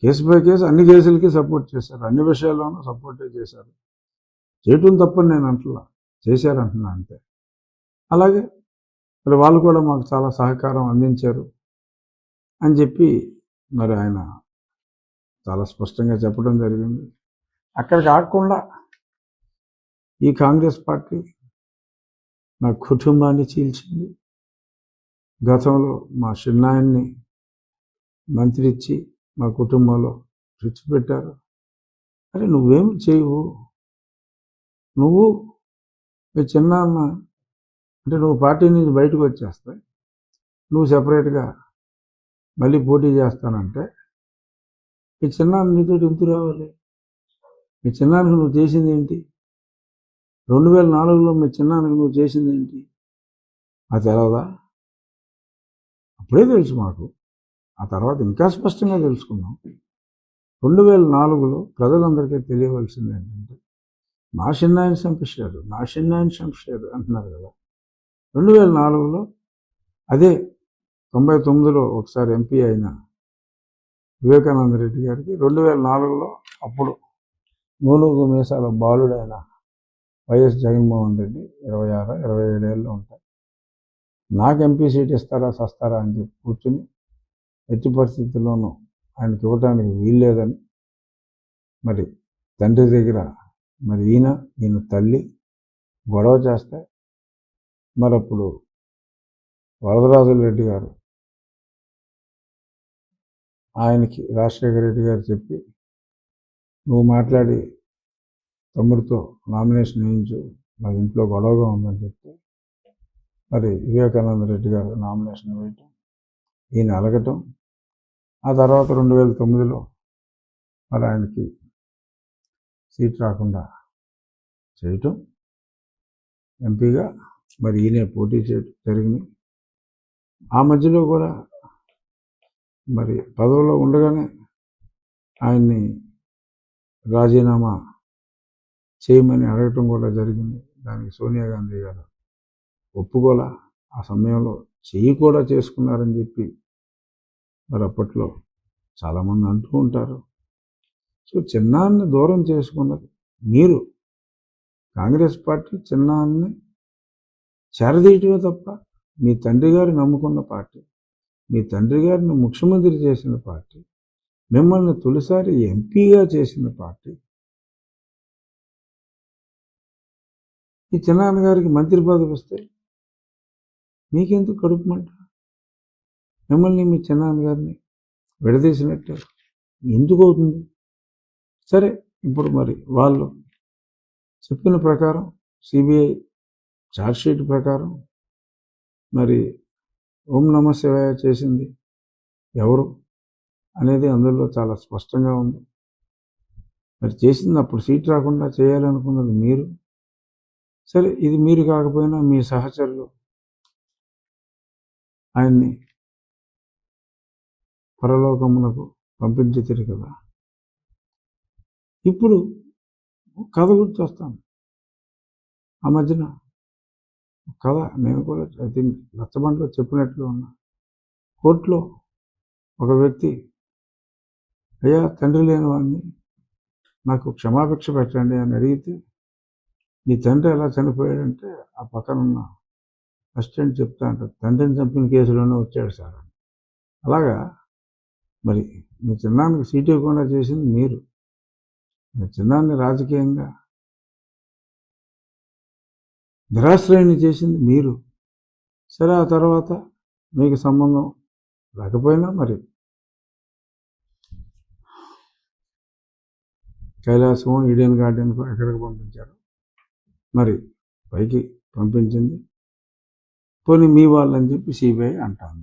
Case by case అన్ని కేసులకి support చేశారు, అన్ని విషయాల్లోనూ సపోర్టే చేశారు. చేయటం తప్పని నేను అంటున్నా, చేశారంటున్నా అంతే. అలాగే మరి వాళ్ళు కూడా మాకు చాలా సహకారం అందించారు అని చెప్పి మరి ఆయన చాలా స్పష్టంగా చెప్పడం జరిగింది. అక్కడికి ఆగకుండా ఈ కాంగ్రెస్ పార్టీ నా కుటుంబాన్ని చీల్చింది. గతంలో మా చిన్నాయన్ని మంత్రి ఇచ్చి మా కుటుంబంలో విడిచిపెట్టారు. అరే నువ్వేమి చేయవు, నువ్వు మీ చిన్నాన్న అంటే నువ్వు పార్టీ నుంచి బయటకు వచ్చేస్తే నువ్వు సెపరేట్గా మళ్ళీ పోటీ చేస్తానంటే మీ చిన్నాన్న నీతో ఎందుకు రావాలి? మీ చిన్నానికి నువ్వు చేసింది ఏంటి? 2004లో మీ చిన్నానికి నువ్వు చేసింది ఏంటి? అది తెలవదా? అప్పుడే తెలుసు మాకు. ఆ తర్వాత ఇంకా స్పష్టంగా తెలుసుకున్నాం. 2004లో ప్రజలందరికీ తెలియవలసింది ఏంటంటే మా చిన్నాయన చంపేశాడు, నా చిన్నాయన చంపేశాడు అంటున్నారు కదా. 2004లో అదే 99లో ఒకసారి ఎంపీ అయిన వివేకానంద రెడ్డి గారికి 2004లో అప్పుడు నూనూగు మీసాల బాలుడైన వైఎస్ జగన్మోహన్ రెడ్డి 26, 27 ఏళ్ళు ఉంటాయి. నాకు ఎంపీ సీట్ ఇస్తారా సస్తారా అని చెప్పి కూర్చుని ఎట్టి పరిస్థితుల్లోనూ ఆయనకి ఇవ్వడానికి వీల్లేదని మరి తండ్రి దగ్గర మరి ఈయన తల్లి గొడవ చేస్తే మరి అప్పుడు వరదరాజుల రెడ్డి గారు ఆయనకి రాజశేఖర రెడ్డి గారు చెప్పి నువ్వు మాట్లాడి తమ్ముడితో నామినేషన్ వేయించు, నాకు ఇంట్లో గొడవగా ఉందని చెప్తే మరి వివేకానంద రెడ్డి గారు నామినేషన్ వేయటం, ఈయన అలగటం, ఆ తర్వాత 2009లో మరి ఆయనకి సీట్ రాకుండా చేయటం, ఎంపీగా మరి ఈయనే పోటీ చేయటం జరిగింది. ఆ మధ్యలో కూడా మరి పదవిలో ఉండగానే ఆయన్ని రాజీనామా చేయమని అడగటం కూడా జరిగింది. దానికి సోనియా గాంధీ గారు ఒప్పుకోలా. ఆ సమయంలో చెయ్యి కూడా చేసుకున్నారని చెప్పి మరి అప్పట్లో చాలామంది అంటూ ఉంటారు. సో చిన్నాన్ని దూరం చేసుకున్నది మీరు, కాంగ్రెస్ పార్టీ చిన్నాన్ని చేరదీయటమే తప్ప మీ తండ్రి గారు నమ్ముకున్న పార్టీ, మీ తండ్రి గారిని ముఖ్యమంత్రి చేసిన పార్టీ, మిమ్మల్ని తొలిసారి ఎంపీగా చేసిన పార్టీ, ఈ చిన్నాన్నగారికి మంత్రి పదవి వస్తే మీకెందుకు కడుపుమంట? మిమ్మల్ని మీ చిన్నాన్నగారిని విడదీసినట్టు ఎందుకు అవుతుంది? సరే ఇప్పుడు మరి వాళ్ళు చెప్పిన ప్రకారం సిబిఐ ఛార్జ్షీట్ ప్రకారం మరి ఓం నమ శివాయ చేసింది ఎవరు అనేది అందులో చాలా స్పష్టంగా ఉంది. మరి చేసింది అప్పుడు సీట్ రాకుండా చేయాలనుకున్నది మీరు. సరే ఇది మీరు కాకపోయినా మీ సహచరులు ఆయన్ని పరలోకమునకు పంపించేది కదా. ఇప్పుడు కథ గుర్తొస్తాను. ఆ మధ్యన కథ నేను కూడా రచ్చబండలో చెప్పినట్లు ఉన్నా. కోర్టులో ఒక వ్యక్తి అయ్యా తండ్రి లేని వాడిని నాకు క్షమాభిక్ష పెట్టండి అని అడిగితే నీ తండ్రి ఎలా చనిపోయాడంటే ఆ పక్కనున్న అసిస్టెంట్ చెప్తా అంటారు, తండ్రిని చంపిన కేసులోనే వచ్చాడు సార్. అలాగా మరి మీ చిన్నానికి సీట్ ఇవ్వకుండా చేసింది మీరు, మీ చిన్నాన్ని రాజకీయంగా నిరాశ్రయాన్ని చేసింది మీరు. సరే ఆ తర్వాత మీకు సంబంధం లేకపోయినా మరి కైలాసం, ఈడెన్ గార్డెన్ ఎక్కడికి పంపించారు, మరి పైకి పంపించింది పోనీ మీ వాళ్ళని చెప్పి సిబిఐ అంటాను.